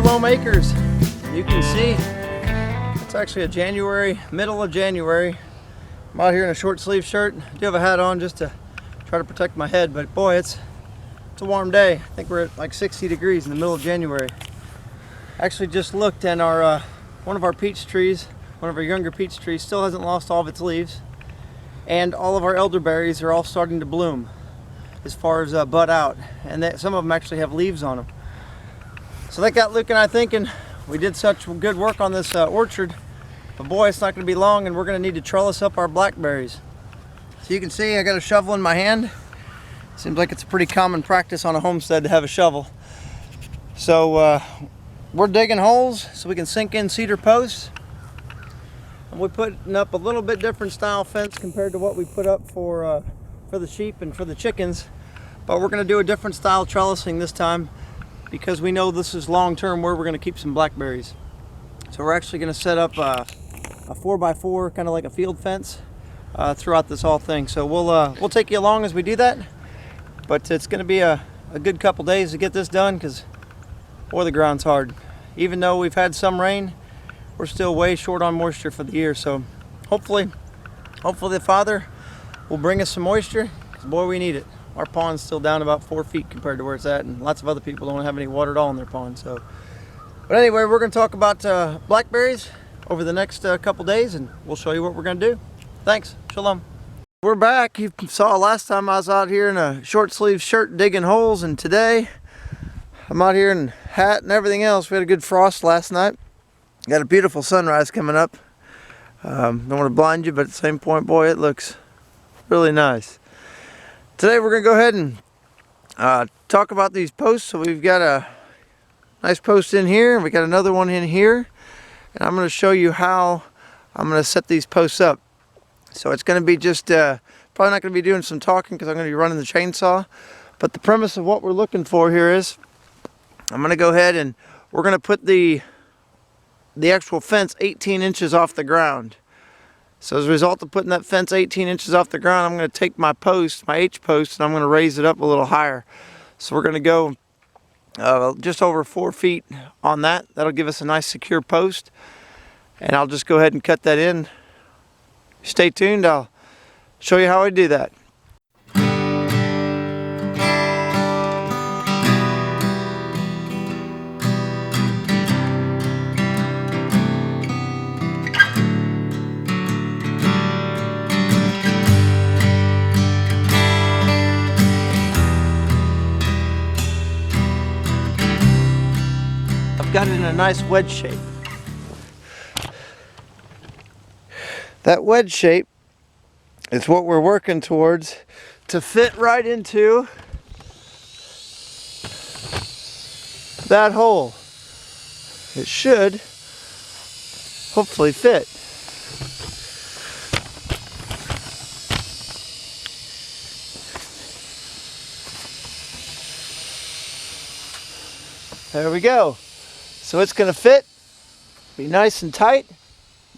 Shalom Acres. You can see it's actually middle of January. I'm out here in a short sleeve shirt. I do have a hat on just to try to protect my head, but boy, it's a warm day. I think we're at like 60 degrees in the middle of January. Actually just looked, and our one of our peach trees, one of our younger peach trees, still hasn't lost all of its leaves, and all of our elderberries are all starting to bloom as far as bud out, and some of them actually have leaves on them. So that got Luke and I thinking, we did such good work on this orchard, but boy, it's not going to be long, and we're going to need to trellis up our blackberries. So you can see I got a shovel in my hand. Seems like it's a pretty common practice on a homestead to have a shovel. So we're digging holes so we can sink in cedar posts. And we're putting up a little bit different style fence compared to what we put up for the sheep and for the chickens. But we're going to do a different style trellising this time, because we know this is long-term where we're going to keep some blackberries. So we're actually going to set up a 4x4, kind of like a field fence, throughout this whole thing. So we'll take you along as we do that, but it's going to be a good couple days to get this done, because boy, the ground's hard. Even though we've had some rain, we're still way short on moisture for the year. So hopefully the Father will bring us some moisture, because boy, we need it. Our pond's still down about 4 feet compared to where it's at, and lots of other people don't have any water at all in their pond. So, but anyway, we're going to talk about blackberries over the next couple days, and we'll show you what we're going to do. Thanks. Shalom. We're back. You saw last time I was out here in a short sleeve shirt digging holes, and today I'm out here in a hat and everything else. We had a good frost last night. Got a beautiful sunrise coming up. Don't want to blind you, but at the same point, boy, it looks really nice. Today we're going to go ahead and talk about these posts. So we've got a nice post in here, and we got another one in here, and I'm going to show you how I'm going to set these posts up. So it's going to be just probably not going to be doing some talking, because I'm going to be running the chainsaw, but the premise of what we're looking for here is I'm going to go ahead and we're going to put the actual fence 18 inches off the ground. So as a result of putting that fence 18 inches off the ground, I'm going to take my post, my H post, and I'm going to raise it up a little higher. So we're going to go just over 4 feet on that. That'll give us a nice secure post. And I'll just go ahead and cut that in. Stay tuned. I'll show you how I do that. Got it in a nice wedge shape. That wedge shape is what we're working towards to fit right into that hole. It should hopefully fit. There we go. So it's going to fit, be nice and tight.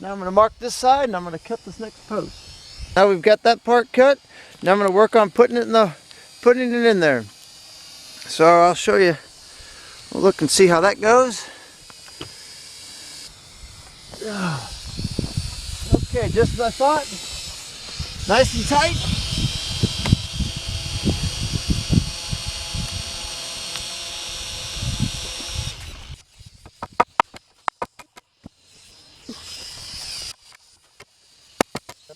Now I'm going to mark this side, and I'm going to cut this next post. Now we've got that part cut. Now I'm going to work on putting it in there. So I'll show you. We'll look and see how that goes. Okay, just as I thought. Nice and tight.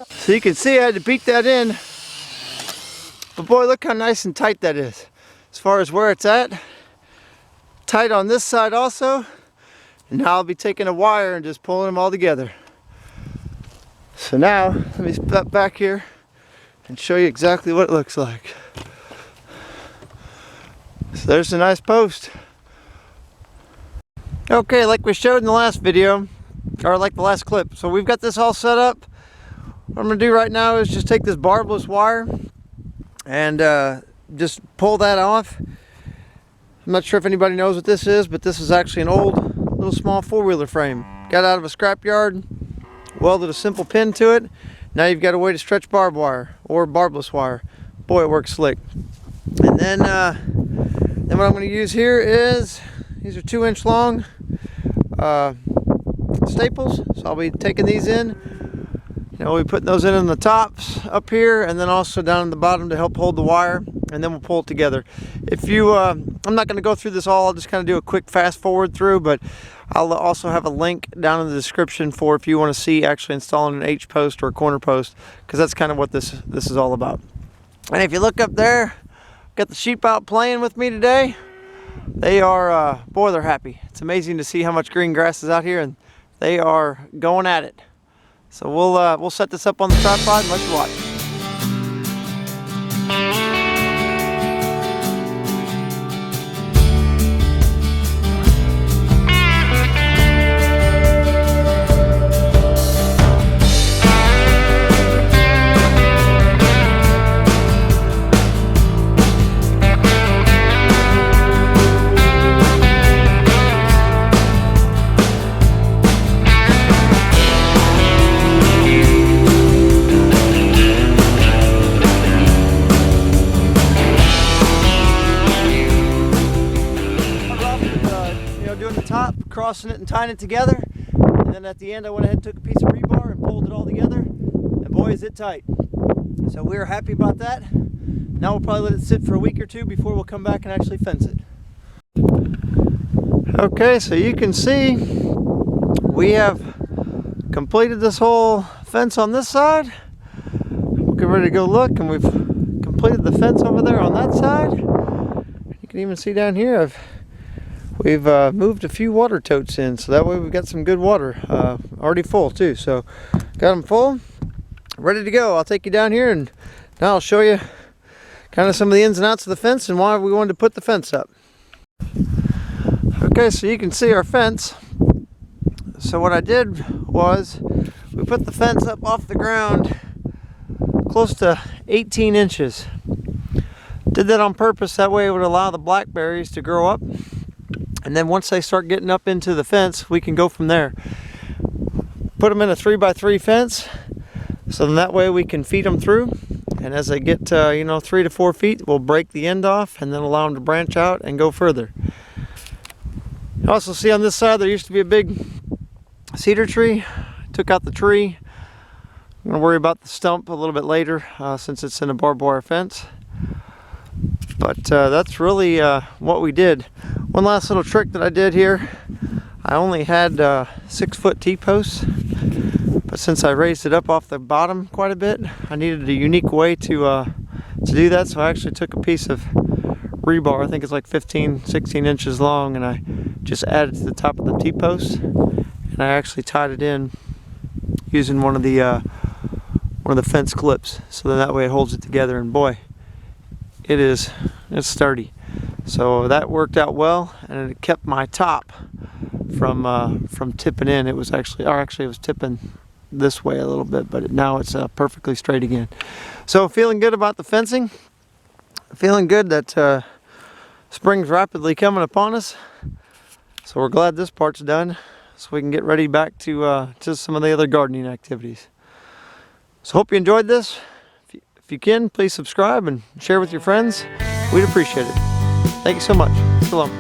So you can see I had to beat that in, but boy, look how nice and tight that is. As far as where it's at, tight on this side also, and now I'll be taking a wire and just pulling them all together. So now, let me step back here and show you exactly what it looks like. So there's a nice post. Okay, like we showed in the last video, or like the last clip, so we've got this all set up. What I'm going to do right now is just take this barbless wire and just pull that off. I'm not sure if anybody knows what this is, but this is actually an old little small four-wheeler frame. Got out of a scrapyard, welded a simple pin to it. Now you've got a way to stretch barbed wire or barbless wire. Boy, it works slick. And then what I'm going to use here is, these are 2-inch long staples, so I'll be taking these in. We'll be putting those in the tops up here, and then also down in the bottom to help hold the wire, and then we'll pull it together. If you, I'm not going to go through this all, I'll just kind of do a quick fast forward through, but I'll also have a link down in the description for if you want to see actually installing an H post or a corner post, because that's kind of what this is all about. And if you look up there, got the sheep out playing with me today. They are, boy, they're happy. It's amazing to see how much green grass is out here, and they are going at it. So we'll set this up on the tripod and let you watch. Doing the top, crossing it and tying it together, and then at the end I went ahead and took a piece of rebar and pulled it all together, and boy is it tight. So we're happy about that. Now we'll probably let it sit for a week or two before we'll come back and actually fence it. Okay, so you can see we have completed this whole fence on this side. We'll get ready to go look, and we've completed the fence over there on that side. You can even see down here we've moved a few water totes in, so that way we've got some good water, already full too. So got them full, ready to go. I'll take you down here, and now I'll show you kind of some of the ins and outs of the fence and why we wanted to put the fence up. Okay, so you can see our fence. So what I did was we put the fence up off the ground close to 18 inches. Did that on purpose, that way it would allow the blackberries to grow up. And then once they start getting up into the fence, we can go from there. Put them in a 3x3 fence, so then that way we can feed them through. And as they get 3 to 4 feet, we'll break the end off and then allow them to branch out and go further. You also see on this side there used to be a big cedar tree. Took out the tree. I'm going to worry about the stump a little bit later since it's in a barbed wire fence. But that's really what we did. One last little trick that I did here. I only had 6-foot T-posts, but since I raised it up off the bottom quite a bit, I needed a unique way to do that. So I actually took a piece of rebar, I think it's like 16 inches long, and I just added to the top of the T-post, and I actually tied it in using one of the fence clips. So then that way it holds it together, and boy, it's sturdy. So that worked out well, and it kept my top from tipping in. It was actually it was tipping this way a little bit, but now it's perfectly straight again. So feeling good about the fencing. Feeling good that spring's rapidly coming upon us. So we're glad this part's done, so we can get ready back to some of the other gardening activities. So hope you enjoyed this. If you can, please subscribe and share with your friends. We'd appreciate it. Thank you so much. Shalom.